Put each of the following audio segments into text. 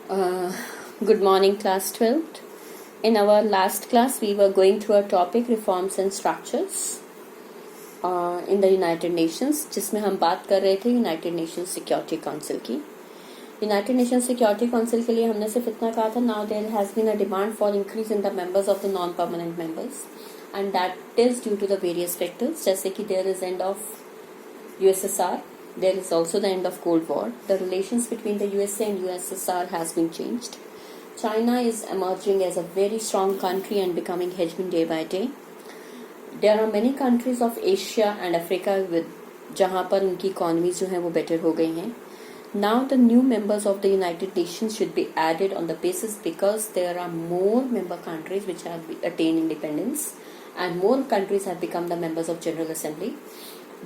Uh, Good morning, class 12th. In our last class, we were going through a topic reforms and structures in the United Nations, जिसमें हम बात कर रहे थे United Nations Security Council की. United Nation Security Council के लिए हमने सिर्फ इतना कहा था, now there has been a demand for increase in the members of the non permanent members and that is due to the various factors, जैसे कि there is end of USSR. There is also the end of Cold War. The relations between the USA and USSR has been changed. China is emerging as a very strong country and becoming hegemon day by day. There are many countries of Asia and Africa with जहाँ पर उनकी economies जो हैं वो better हो गई हैं. Now the new members of the United Nations should be added on the basis because there are more member countries which have attained independence and more countries have become the members of General Assembly.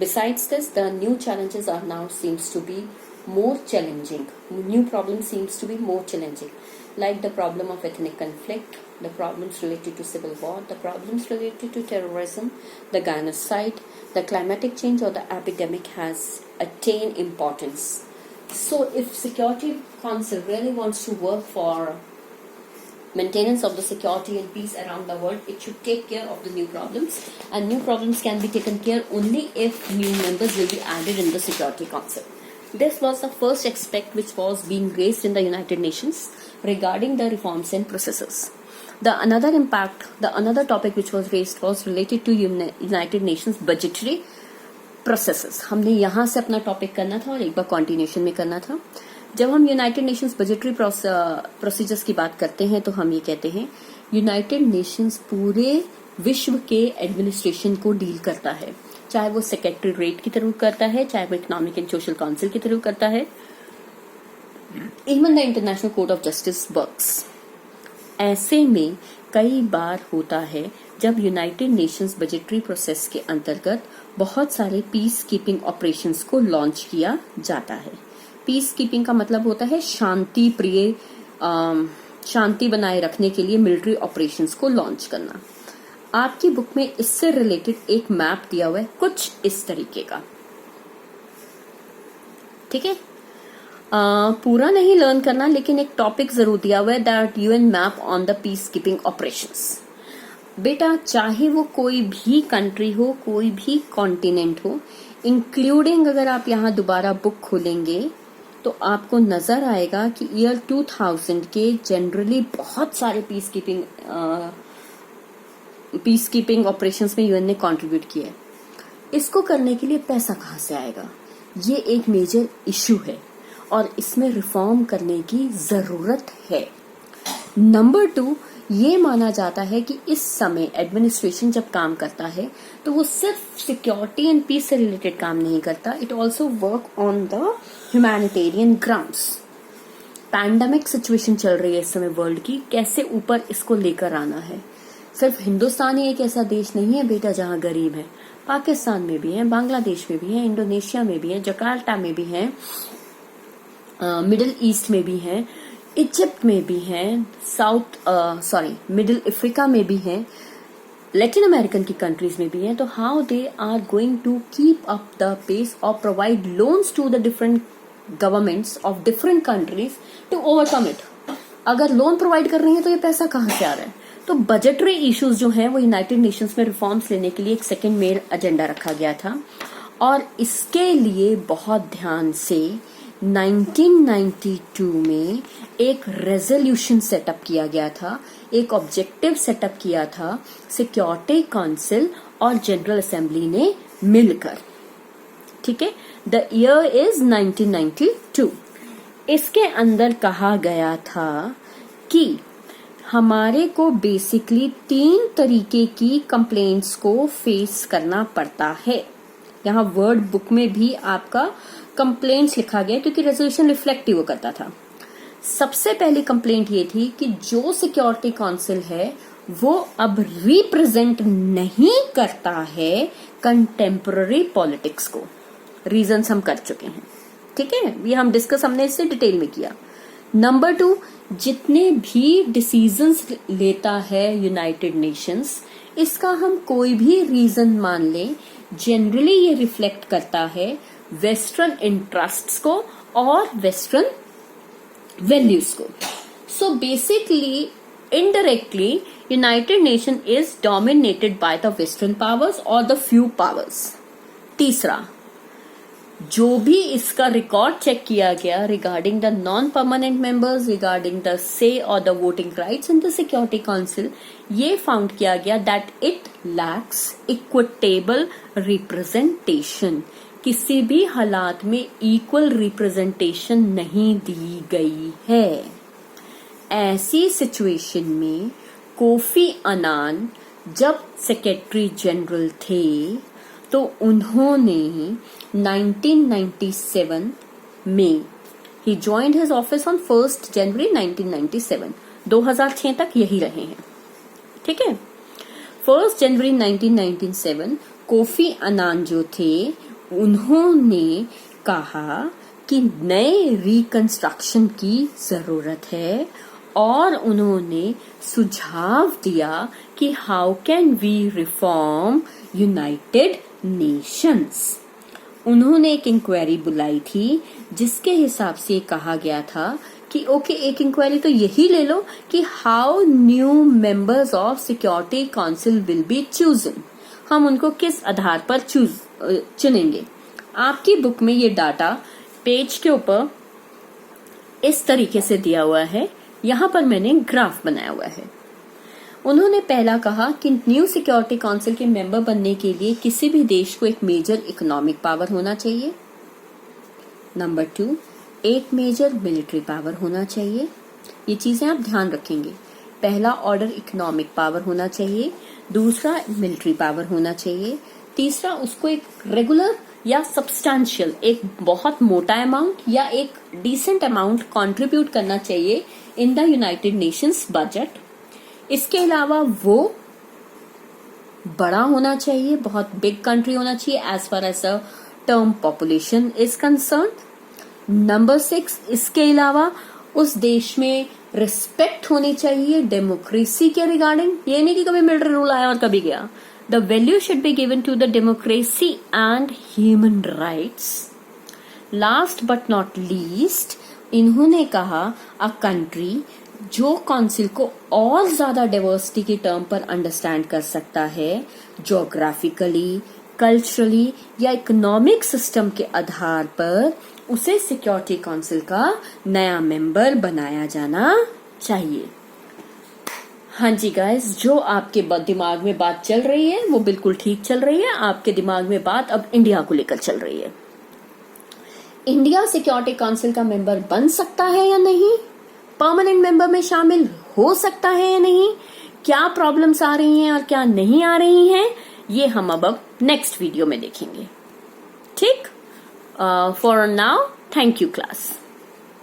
Besides this, the new challenges are now seems to be more challenging. New problems seems to be more challenging, like the problem of ethnic conflict, the problems related to civil war, the problems related to terrorism, the genocide, the climatic change or the epidemic has attained importance. So if Security Council really wants to work for maintenance of the security and peace around the world, it should take care of the new problems, and new problems can be taken care only if new members will be added in the Security Council. This was the first aspect which was being raised in the United Nations regarding the reforms and processes. The another topic which was raised was related to United Nations budgetary processes. हमने यहाँ से अपना topic करना था और एक बार continuation में करना था. जब हम यूनाइटेड नेशंस बजटरी प्रोसीजर्स की बात करते हैं तो हम ये कहते हैं यूनाइटेड नेशंस पूरे विश्व के एडमिनिस्ट्रेशन को डील करता है, चाहे वो सेक्रेटरीट की थ्रू करता है, चाहे वो इकोनॉमिक एंड सोशल काउंसिल की थ्रू करता है, even the international court of justice works. ऐसे में कई बार होता है जब यूनाइटेड नेशंस बजटरी प्रोसेस के अंतर्गत बहुत सारे पीस कीपिंग ऑपरेशंस को लॉन्च किया जाता है. पीस कीपिंग का मतलब होता है शांति बनाए रखने के लिए मिलिट्री ऑपरेशंस को लॉन्च करना. आपकी बुक में इससे रिलेटेड एक मैप दिया हुआ है कुछ इस तरीके का. ठीक है, पूरा नहीं लर्न करना, लेकिन एक टॉपिक जरूर दिया हुआ है, that UN map on the peace keeping operations. बेटा चाहे वो कोई भी कंट्री हो, कोई भी कॉन्टिनेंट हो, इंक्लूडिंग अगर आप यहाँ दोबारा बुक खोलेंगे तो आपको नजर आएगा कि ईयर 2000 के जनरली बहुत सारे पीस कीपिंग ऑपरेशंस में UN ने कंट्रीब्यूट किया है. इसको करने के लिए पैसा कहाँ से आएगा, ये एक मेजर इश्यू है और इसमें रिफॉर्म करने की जरूरत है. नंबर 2, ये माना जाता है कि इस समय एडमिनिस्ट्रेशन जब काम करता है तो वो सिर्फ सिक्योरिटी एंड पीस से रिलेटेड काम नहीं करता, it also work on the humanitarian grounds. Pandemic situation चल रही है इस समय वर्ल्ड की, कैसे ऊपर इसको लेकर आना है. सिर्फ हिंदुस्तान ही एक ऐसा देश नहीं है बेटा जहां गरीब है, पाकिस्तान में भी है, बांग्लादेश में भी है, इंडोनेशिया में भी है, जकार्ता में भी है, मिडिल ईस्ट में भी है, इजिप्ट में भी है, मिडिल अफ्रीका में भी है, लैटिन अमेरिकन की कंट्रीज में भी है. तो how they are going to keep up the pace और provide loans to the different governments of different countries to overcome it. अगर लोन प्रोवाइड कर रही है तो ये पैसा कहाँ से आ रहा है. तो बजटरी इश्यूज जो हैं वो यूनाइटेड नेशंस में रिफॉर्म्स लेने के लिए एक सेकेंड मेन एजेंडा रखा गया था और इसके लिए बहुत ध्यान से 1992 में एक रेजोल्यूशन सेटअप किया गया था, एक ऑब्जेक्टिव सेटअप किया था सिक्योरिटी काउंसिल और जनरल असेंबली ने मिलकर. ठीक है, द ईयर इज 1992. इसके अंदर कहा गया था कि हमारे को बेसिकली 3 तरीके की कंप्लेंट्स को फेस करना पड़ता है. यहाँ वर्ड बुक में भी आपका कंप्लेंट्स लिखा गया क्योंकि रेजोल्यूशन रिफ्लेक्टिव करता था. सबसे पहली कंप्लेंट ये थी कि जो सिक्योरिटी काउंसिल है वो अब रिप्रेजेंट नहीं करता है कंटेम्पररी पॉलिटिक्स को. रीजंस हम कर चुके हैं. ठीक है, ये हम डिस्कस हमने इससे डिटेल में किया. नंबर 2, जितने भी डिसीजंस लेता है यूनाइटेड नेशंस, इसका हम कोई भी रीजन मान लें, जनरली ये रिफ्लेक्ट करता है वेस्टर्न इंटरेस्ट्स को और वेस्टर्न वैल्यूज को. So basically, indirectly, United Nations is dominated by the Western powers or the few powers. तीसरा, जो भी इसका रिकॉर्ड चेक किया गया regarding the non permanent members, regarding the से और the voting rights in the security council, ये found किया गया that it lacks equitable representation. किसी भी हालात में इक्वल रिप्रेजेंटेशन नहीं दी गई है. ऐसी सिचुएशन में कोफी अनान जब सेक्रेटरी जनरल थे तो उन्होंने 1997 में he joined his office on 1 जनवरी 1997. 2006 तक यही रहे हैं. ठीक है. 1 जनवरी 1997 कोफी अनान जो थे उन्होंने कहा कि नए रिकंस्ट्रक्शन की जरूरत है और उन्होंने सुझाव दिया कि how can we reform United Nations. उन्होंने एक इंक्वायरी बुलाई थी जिसके हिसाब से कहा गया था कि ओके, एक इंक्वायरी तो यही ले लो कि how new members of security council will be chosen. हम उनको किस आधार पर चुनेंगे. आपकी बुक में ये डाटा पेज के ऊपर इस तरीके से दिया हुआ है. यहाँ पर मैंने ग्राफ बनाया हुआ है. उन्होंने पहला कहा कि न्यू सिक्योरिटी काउंसिल के मेंबर बनने के लिए किसी भी देश को एक मेजर इकोनॉमिक पावर होना चाहिए. नंबर 2, एक मेजर मिलिट्री पावर होना चाहिए. ये चीजें आप ध्यान रखेंगे. पहला ऑर्डर इकोनॉमिक पावर होना चाहिए, दूसरा मिलिट्री पावर होना चाहिए, तीसरा उसको एक रेगुलर या सब्सटैंशियल, एक बहुत मोटा अमाउंट या एक डिसेंट अमाउंट कंट्रीब्यूट करना चाहिए in the United Nations budget. इसके अलावा वो बड़ा होना चाहिए, बहुत बिग कंट्री होना चाहिए as far as the term population is concern. Number 6, इसके अलावा उस देश में रिस्पेक्ट होनी चाहिए डेमोक्रेसी के रिगार्डिंग. ये नहीं कि कभी मिलिट्री रूल आया और कभी गया. The value should be given to the democracy and human rights. Last but not least, इन्होंने कहा अ कंट्री जो काउंसिल को और ज्यादा डाइवर्सिटी के टर्म पर अंडरस्टैंड कर सकता है, ज्योग्राफिकली, कल्चरली या इकोनॉमिक सिस्टम के आधार पर उसे सिक्योरिटी काउंसिल का नया मेंबर बनाया जाना चाहिए. हाँ जी गाइस, जो आपके दिमाग में बात चल रही है वो बिल्कुल ठीक चल रही है. आपके दिमाग में बात अब इंडिया को लेकर चल रही है. इंडिया सिक्योरिटी काउंसिल का मेंबर बन सकता है या नहीं, परमानेंट मेंबर में शामिल हो सकता है या नहीं, क्या प्रॉब्लम्स आ रही हैं और क्या नहीं आ रही हैं, ये हम अब नेक्स्ट वीडियो में देखेंगे. ठीक. For now, thank you class.